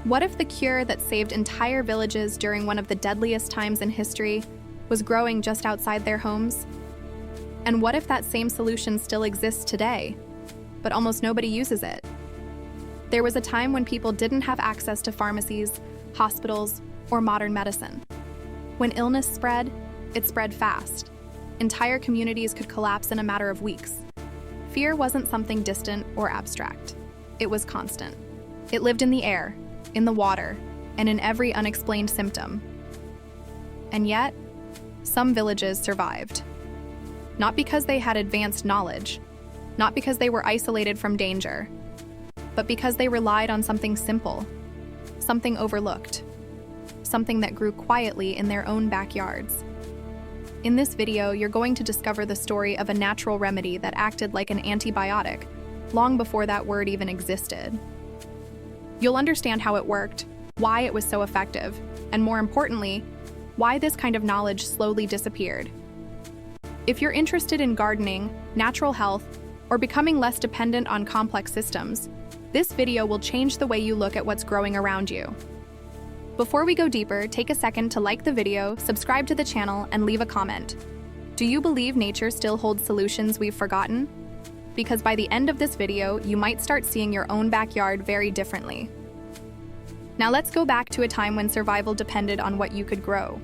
What if the cure that saved entire villages during one of the deadliest times in history was growing just outside their homes? And what if that same solution still exists today, but almost nobody uses it? There was a time when people didn't have access to pharmacies, hospitals, or modern medicine. When illness spread, it spread fast. Entire communities could collapse in a matter of weeks. Fear wasn't something distant or abstract. It was constant. It lived in the air, in the water, and in every unexplained symptom. And yet, some villages survived. Not because they had advanced knowledge, not because they were isolated from danger, but because they relied on something simple, something overlooked, something that grew quietly in their own backyards. In this video, you're going to discover the story of a natural remedy that acted like an antibiotic long before that word even existed. You'll understand how it worked, why it was so effective, and more importantly, why this kind of knowledge slowly disappeared. If you're interested in gardening, natural health, or becoming less dependent on complex systems, this video will change the way you look at what's growing around you. Before we go deeper, take a second to like the video, subscribe to the channel, and leave a comment. Do you believe nature still holds solutions we've forgotten? Because by the end of this video, you might start seeing your own backyard very differently. Now let's go back to a time when survival depended on what you could grow,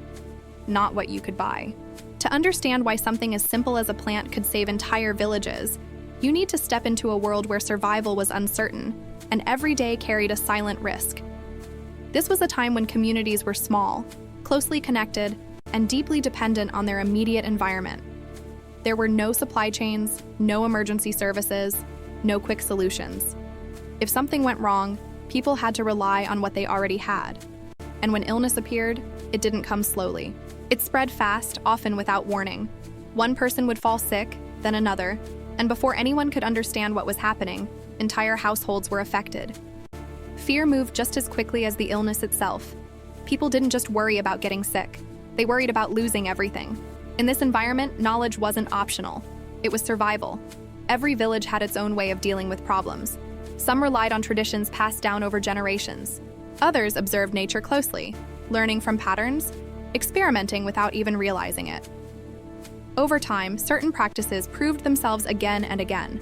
not what you could buy. To understand why something as simple as a plant could save entire villages, you need to step into a world where survival was uncertain, and every day carried a silent risk. This was a time when communities were small, closely connected, and deeply dependent on their immediate environment. There were no supply chains, no emergency services, no quick solutions. If something went wrong, people had to rely on what they already had. And when illness appeared, it didn't come slowly. It spread fast, often without warning. One person would fall sick, then another, and before anyone could understand what was happening, entire households were affected. Fear moved just as quickly as the illness itself. People didn't just worry about getting sick. They worried about losing everything. In this environment, knowledge wasn't optional. It was survival. Every village had its own way of dealing with problems. Some relied on traditions passed down over generations. Others observed nature closely, learning from patterns, experimenting without even realizing it. Over time, certain practices proved themselves again and again,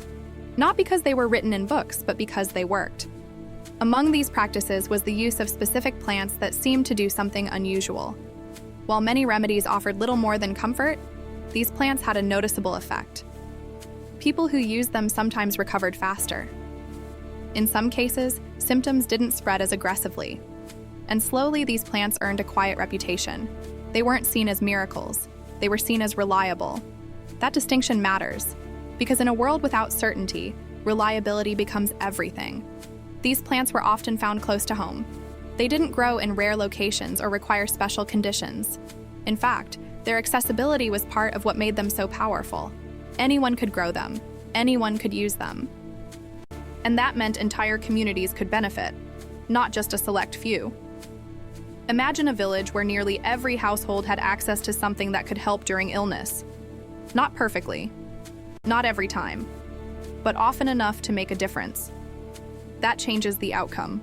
not because they were written in books, but because they worked. Among these practices was the use of specific plants that seemed to do something unusual. While many remedies offered little more than comfort, these plants had a noticeable effect. People who used them sometimes recovered faster. In some cases, symptoms didn't spread as aggressively. And slowly, these plants earned a quiet reputation. They weren't seen as miracles. They were seen as reliable. That distinction matters, because in a world without certainty, reliability becomes everything. These plants were often found close to home. They didn't grow in rare locations or require special conditions. In fact, their accessibility was part of what made them so powerful. Anyone could grow them. Anyone could use them. And that meant entire communities could benefit, not just a select few. Imagine a village where nearly every household had access to something that could help during illness. Not perfectly, not every time, but often enough to make a difference. That changes the outcome.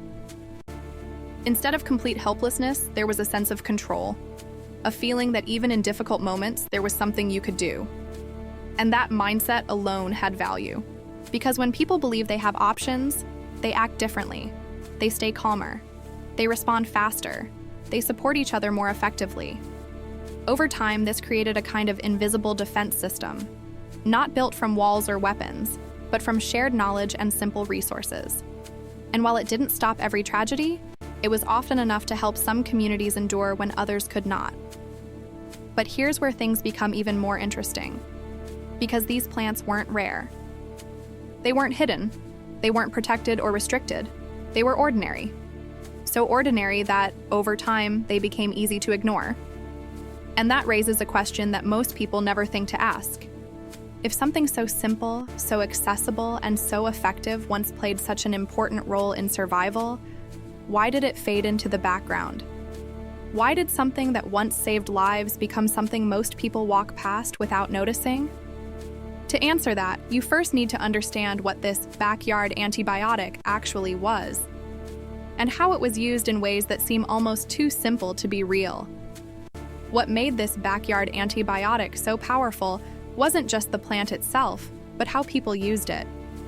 Instead of complete helplessness, there was a sense of control, a feeling that even in difficult moments, there was something you could do. And that mindset alone had value. Because when people believe they have options, they act differently. They stay calmer. They respond faster. They support each other more effectively. Over time, this created a kind of invisible defense system, not built from walls or weapons, but from shared knowledge and simple resources. And while it didn't stop every tragedy, it was often enough to help some communities endure when others could not. But here's where things become even more interesting, because these plants weren't rare. They weren't hidden. They weren't protected or restricted. They were ordinary. So ordinary that, over time, they became easy to ignore. And that raises a question that most people never think to ask. If something so simple, so accessible, and so effective once played such an important role in survival, why did it fade into the background? Why did something that once saved lives become something most people walk past without noticing? To answer that, you first need to understand what this backyard antibiotic actually was. and how it was used in ways that seem almost too simple to be real. What made this backyard antibiotic so powerful wasn't just the plant itself, but how people used it.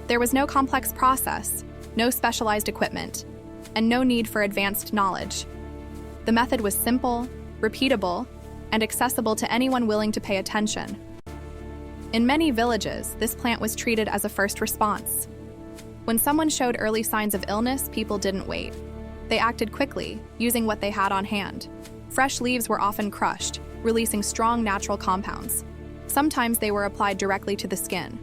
There was no complex process, no specialized equipment, and no need for advanced knowledge. The method was simple, repeatable, and accessible to anyone willing to pay attention. In many villages, this plant was treated as a first response. When someone showed early signs of illness, people didn't wait. They acted quickly, using what they had on hand. Fresh leaves were often crushed, releasing strong natural compounds. Sometimes they were applied directly to the skin.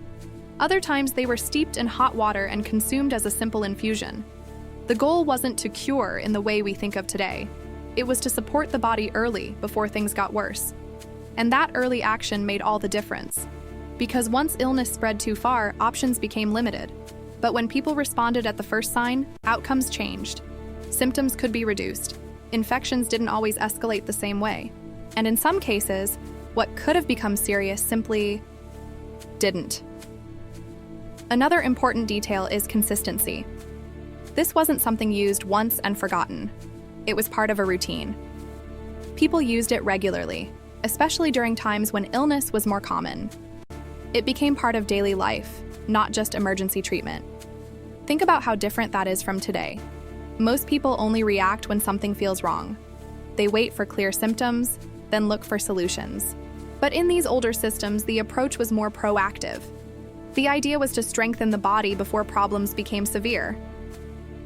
Other times they were steeped in hot water and consumed as a simple infusion. The goal wasn't to cure in the way we think of today. It was to support the body early before things got worse. And that early action made all the difference. Because once illness spread too far, options became limited. But when people responded at the first sign, outcomes changed. Symptoms could be reduced. Infections didn't always escalate the same way. And in some cases, what could have become serious simply didn't. Another important detail is consistency. This wasn't something used once and forgotten. It was part of a routine. People used it regularly, especially during times when illness was more common. It became part of daily life, not just emergency treatment. Think about how different that is from today. Most people only react when something feels wrong. They wait for clear symptoms, then look for solutions. But in these older systems, the approach was more proactive. The idea was to strengthen the body before problems became severe.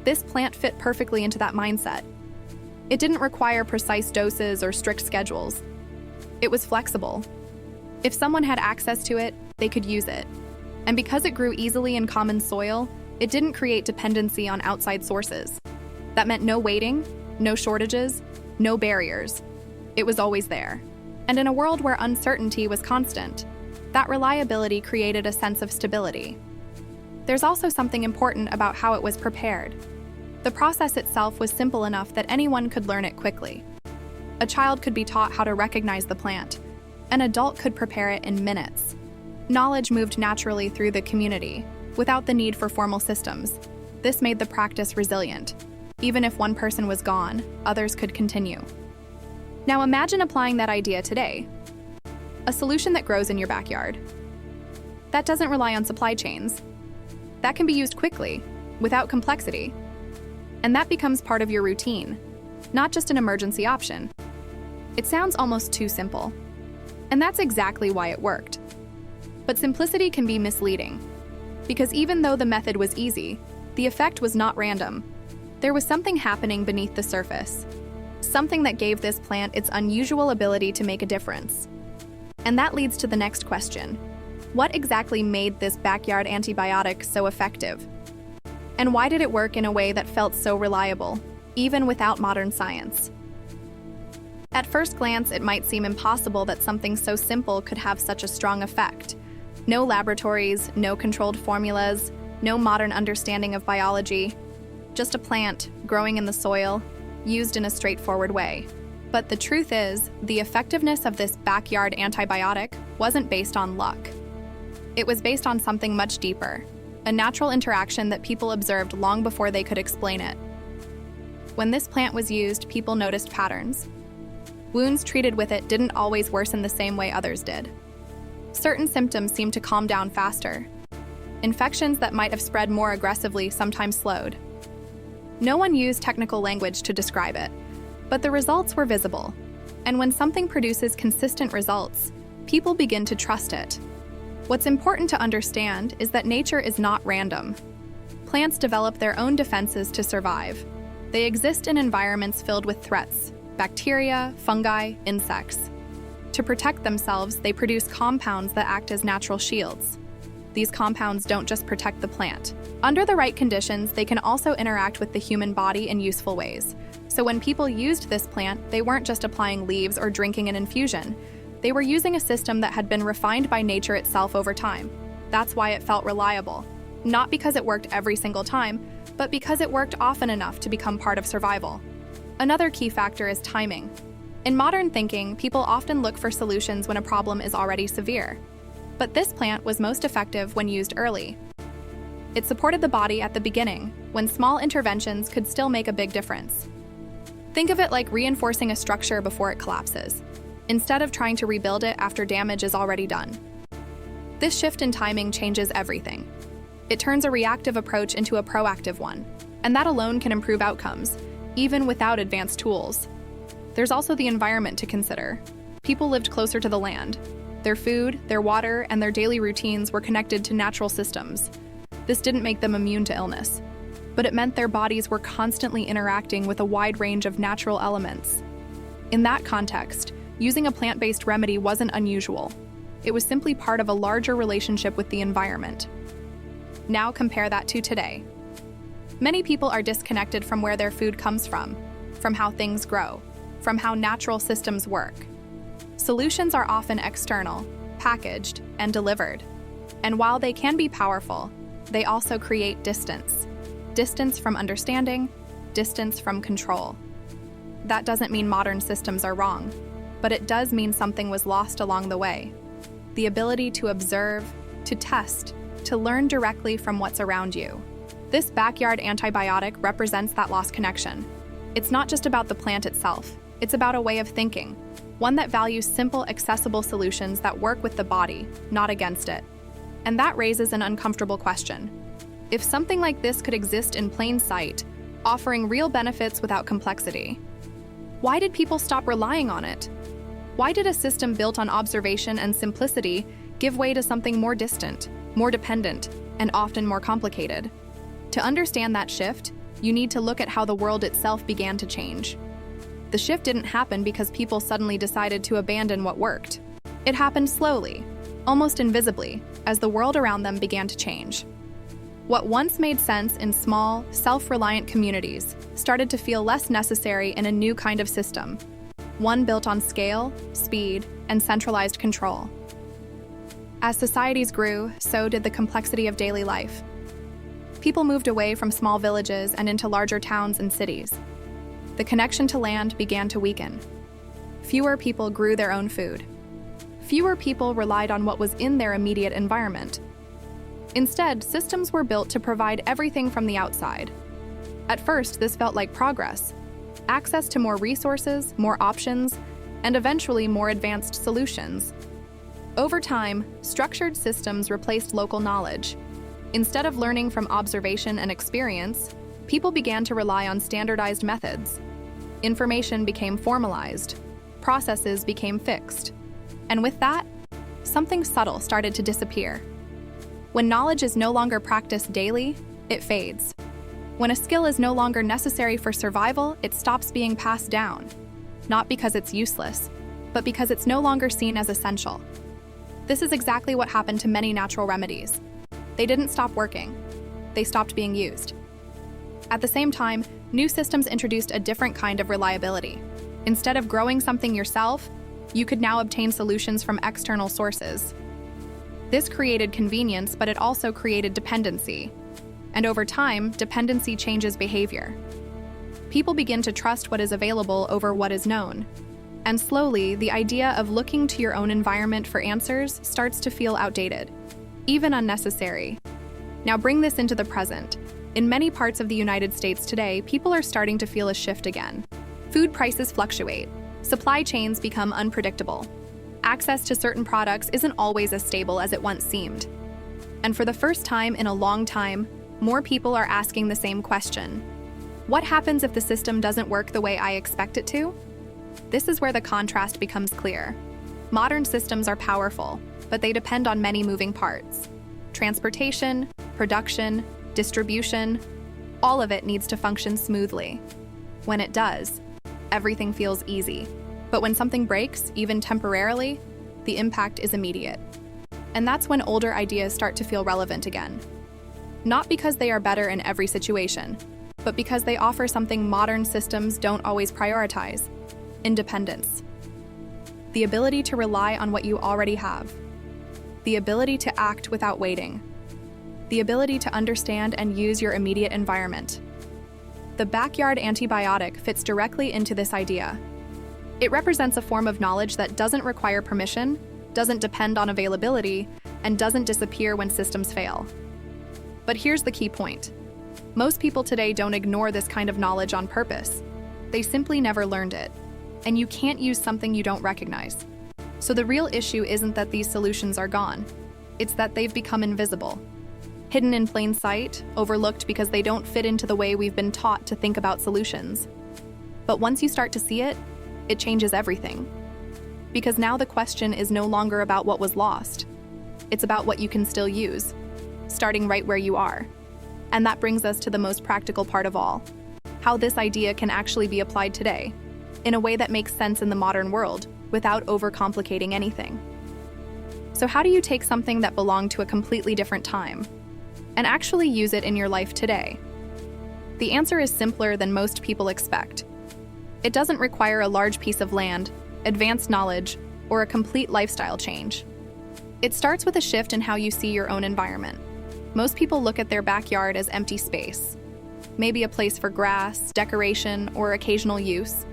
This plant fit perfectly into that mindset. It didn't require precise doses or strict schedules. It was flexible. If someone had access to it, they could use it. And because it grew easily in common soil, it didn't create dependency on outside sources. That meant no waiting, no shortages, no barriers. It was always there. And in a world where uncertainty was constant, that reliability created a sense of stability. There's also something important about how it was prepared. The process itself was simple enough that anyone could learn it quickly. A child could be taught how to recognize the plant. An adult could prepare it in minutes. Knowledge moved naturally through the community, without the need for formal systems. This made the practice resilient. Even if one person was gone, others could continue. Now imagine applying that idea today. A solution that grows in your backyard. That doesn't rely on supply chains. That can be used quickly, without complexity. And that becomes part of your routine, not just an emergency option. It sounds almost too simple. And that's exactly why it worked. But simplicity can be misleading, because even though the method was easy, the effect was not random. There was something happening beneath the surface, something that gave this plant its unusual ability to make a difference. And that leads to the next question. What exactly made this backyard antibiotic so effective? And why did it work in a way that felt so reliable, even without modern science? At first glance, it might seem impossible that something so simple could have such a strong effect. No laboratories, no controlled formulas, no modern understanding of biology. Just a plant growing in the soil, used in a straightforward way. But the truth is, the effectiveness of this backyard antibiotic wasn't based on luck. It was based on something much deeper, a natural interaction that people observed long before they could explain it. When this plant was used, people noticed patterns. Wounds treated with it didn't always worsen the same way others did. Certain symptoms seemed to calm down faster. Infections that might have spread more aggressively sometimes slowed. No one used technical language to describe it, but the results were visible. And when something produces consistent results, people begin to trust it. What's important to understand is that nature is not random. Plants develop their own defenses to survive. They exist in environments filled with threats: bacteria, fungi, insects. To protect themselves, they produce compounds that act as natural shields. These compounds don't just protect the plant. Under the right conditions, they can also interact with the human body in useful ways. So when people used this plant, they weren't just applying leaves or drinking an infusion. They were using a system that had been refined by nature itself over time. That's why it felt reliable. Not because it worked every single time, but because it worked often enough to become part of survival. Another key factor is timing. In modern thinking, people often look for solutions when a problem is already severe. But this plant was most effective when used early. It supported the body at the beginning, when small interventions could still make a big difference. Think of it like reinforcing a structure before it collapses, instead of trying to rebuild it after damage is already done. This shift in timing changes everything. It turns a reactive approach into a proactive one, and that alone can improve outcomes, even without advanced tools. There's also the environment to consider. People lived closer to the land. Their food, their water, and their daily routines were connected to natural systems. This didn't make them immune to illness, but it meant their bodies were constantly interacting with a wide range of natural elements. In that context, using a plant-based remedy wasn't unusual. It was simply part of a larger relationship with the environment. Now compare that to today. Many people are disconnected from where their food comes from how things grow, from how natural systems work. Solutions are often external, packaged, and delivered. And while they can be powerful, they also create distance. Distance from understanding, distance from control. That doesn't mean modern systems are wrong, but it does mean something was lost along the way. The ability to observe, to test, to learn directly from what's around you. This backyard antibiotic represents that lost connection. It's not just about the plant itself, it's about a way of thinking, one that values simple, accessible solutions that work with the body, not against it. And that raises an uncomfortable question. If something like this could exist in plain sight, offering real benefits without complexity, why did people stop relying on it? Why did a system built on observation and simplicity give way to something more distant, more dependent, and often more complicated? To understand that shift, you need to look at how the world itself began to change. The shift didn't happen because people suddenly decided to abandon what worked. It happened slowly, almost invisibly, as the world around them began to change. What once made sense in small, self-reliant communities started to feel less necessary in a new kind of system, one built on scale, speed, and centralized control. As societies grew, so did the complexity of daily life. People moved away from small villages and into larger towns and cities. The connection to land began to weaken. Fewer people grew their own food. Fewer people relied on what was in their immediate environment. Instead, systems were built to provide everything from the outside. At first, this felt like progress. Access to more resources, more options, and eventually more advanced solutions. Over time, structured systems replaced local knowledge. Instead of learning from observation and experience, people began to rely on standardized methods. Information became formalized. Processes became fixed. And with that, something subtle started to disappear. When knowledge is no longer practiced daily, it fades. When a skill is no longer necessary for survival, it stops being passed down. Not because it's useless, but because it's no longer seen as essential. This is exactly what happened to many natural remedies. They didn't stop working. They stopped being used. At the same time, new systems introduced a different kind of reliability. Instead of growing something yourself, you could now obtain solutions from external sources. This created convenience, but it also created dependency. And over time, dependency changes behavior. People begin to trust what is available over what is known. And slowly, the idea of looking to your own environment for answers starts to feel outdated, even unnecessary. Now bring this into the present. In many parts of the United States today, people are starting to feel a shift again. Food prices fluctuate. Supply chains become unpredictable. Access to certain products isn't always as stable as it once seemed. And for the first time in a long time, more people are asking the same question. What happens if the system doesn't work the way I expect it to? This is where the contrast becomes clear. Modern systems are powerful, but they depend on many moving parts. Transportation, production, distribution, all of it needs to function smoothly. When it does, everything feels easy. But when something breaks, even temporarily, the impact is immediate. And that's when older ideas start to feel relevant again. Not because they are better in every situation, but because they offer something modern systems don't always prioritize: independence. The ability to rely on what you already have. The ability to act without waiting. The ability to understand and use your immediate environment. The backyard antibiotic fits directly into this idea. It represents a form of knowledge that doesn't require permission, doesn't depend on availability, and doesn't disappear when systems fail. But here's the key point. Most people today don't ignore this kind of knowledge on purpose. They simply never learned it. And you can't use something you don't recognize. So the real issue isn't that these solutions are gone. It's that they've become invisible. Hidden in plain sight, overlooked because they don't fit into the way we've been taught to think about solutions. But once you start to see it, it changes everything. Because now the question is no longer about what was lost. It's about what you can still use, starting right where you are. And that brings us to the most practical part of all, how this idea can actually be applied today, in a way that makes sense in the modern world, without overcomplicating anything. So how do you take something that belonged to a completely different time and actually use it in your life today? The answer is simpler than most people expect. It doesn't require a large piece of land, advanced knowledge, or a complete lifestyle change. It starts with a shift in how you see your own environment. Most people look at their backyard as empty space, maybe a place for grass, decoration, or occasional use.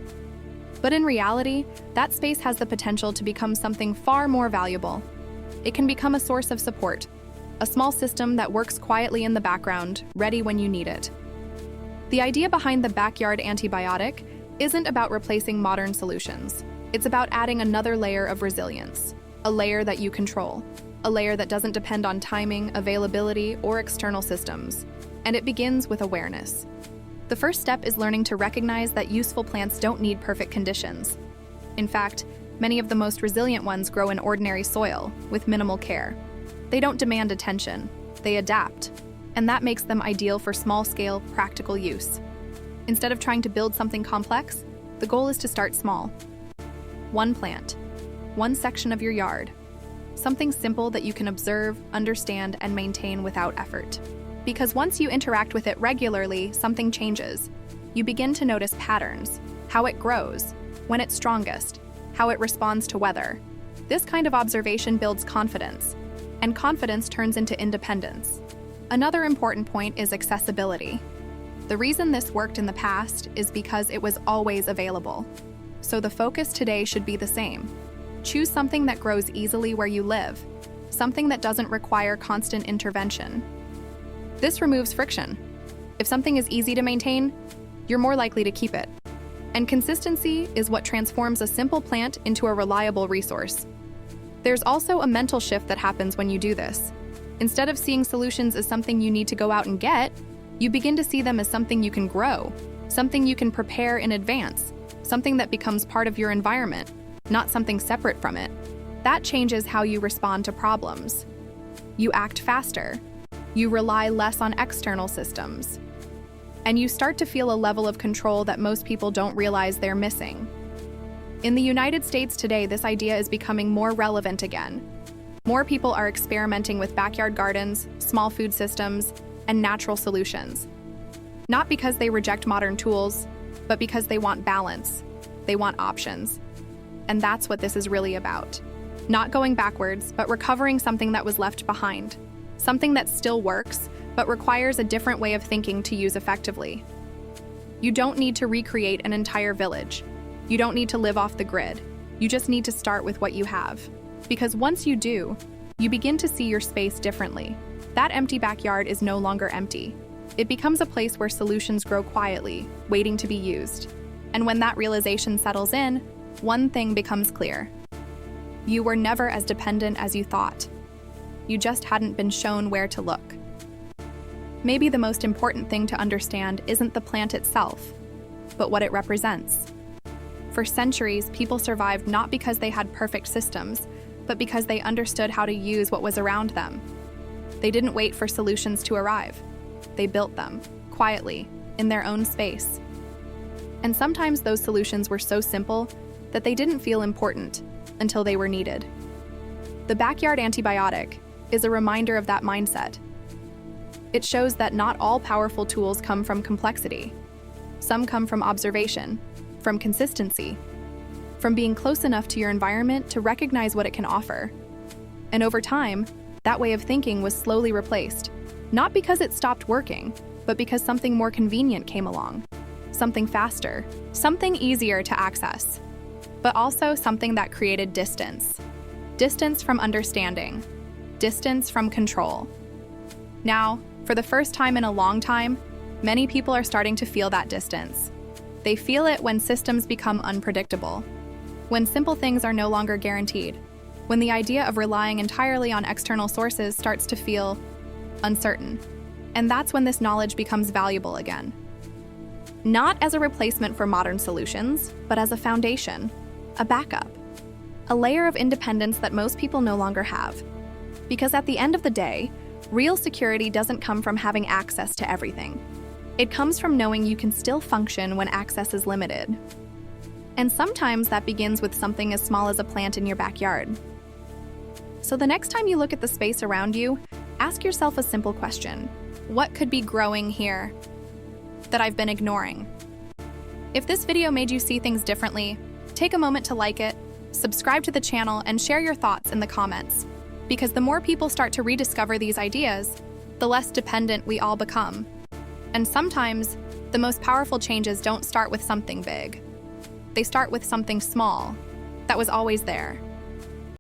But in reality, that space has the potential to become something far more valuable. It can become a source of support, a small system that works quietly in the background, ready when you need it. The idea behind the backyard antibiotic isn't about replacing modern solutions. It's about adding another layer of resilience, a layer that you control, a layer that doesn't depend on timing, availability, or external systems. And it begins with awareness. The first step is learning to recognize that useful plants don't need perfect conditions. In fact, many of the most resilient ones grow in ordinary soil, with minimal care. They don't demand attention, they adapt, and that makes them ideal for small-scale, practical use. Instead of trying to build something complex, the goal is to start small. One plant, one section of your yard, something simple that you can observe, understand, and maintain without effort. Because once you interact with it regularly, something changes. You begin to notice patterns, how it grows, when it's strongest, how it responds to weather. This kind of observation builds confidence, and confidence turns into independence. Another important point is accessibility. The reason this worked in the past is because it was always available. So the focus today should be the same. Choose something that grows easily where you live, something that doesn't require constant intervention. This removes friction. If something is easy to maintain, you're more likely to keep it. And consistency is what transforms a simple plant into a reliable resource. There's also a mental shift that happens when you do this. Instead of seeing solutions as something you need to go out and get, you begin to see them as something you can grow, something you can prepare in advance, something that becomes part of your environment, not something separate from it. That changes how you respond to problems. You act faster. You rely less on external systems. And you start to feel a level of control that most people don't realize they're missing. In the United States today, this idea is becoming more relevant again. More people are experimenting with backyard gardens, small food systems, and natural solutions. Not because they reject modern tools, but because they want balance. They want options. And that's what this is really about. Not going backwards, but recovering something that was left behind. Something that still works, but requires a different way of thinking to use effectively. You don't need to recreate an entire village. You don't need to live off the grid. You just need to start with what you have. Because once you do, you begin to see your space differently. That empty backyard is no longer empty. It becomes a place where solutions grow quietly, waiting to be used. And when that realization settles in, one thing becomes clear. You were never as dependent as you thought. You just hadn't been shown where to look. Maybe the most important thing to understand isn't the plant itself, but what it represents. For centuries, people survived not because they had perfect systems, but because they understood how to use what was around them. They didn't wait for solutions to arrive. They built them, quietly, in their own space. And sometimes those solutions were so simple that they didn't feel important until they were needed. The backyard antibiotic is a reminder of that mindset. It shows that not all powerful tools come from complexity. Some come from observation, from consistency, from being close enough to your environment to recognize what it can offer. And over time, that way of thinking was slowly replaced, not because it stopped working, but because something more convenient came along. Something faster, something easier to access, but also something that created distance. Distance from understanding, distance from control. Now, for the first time in a long time, Many people are starting to feel that distance. They feel it when systems become unpredictable, when simple things are no longer guaranteed, when the idea of relying entirely on external sources starts to feel uncertain. And that's when this knowledge becomes valuable again. Not as a replacement for modern solutions, but as a foundation, a backup, a layer of independence that most people no longer have. Because at the end of the day, real security doesn't come from having access to everything. It comes from knowing you can still function when access is limited. And sometimes that begins with something as small as a plant in your backyard. So the next time you look at the space around you, ask yourself a simple question. What could be growing here that I've been ignoring? If this video made you see things differently, take a moment to like it, subscribe to the channel, and share your thoughts in the comments. Because the more people start to rediscover these ideas, the less dependent we all become. And sometimes, the most powerful changes don't start with something big. They start with something small that was always there.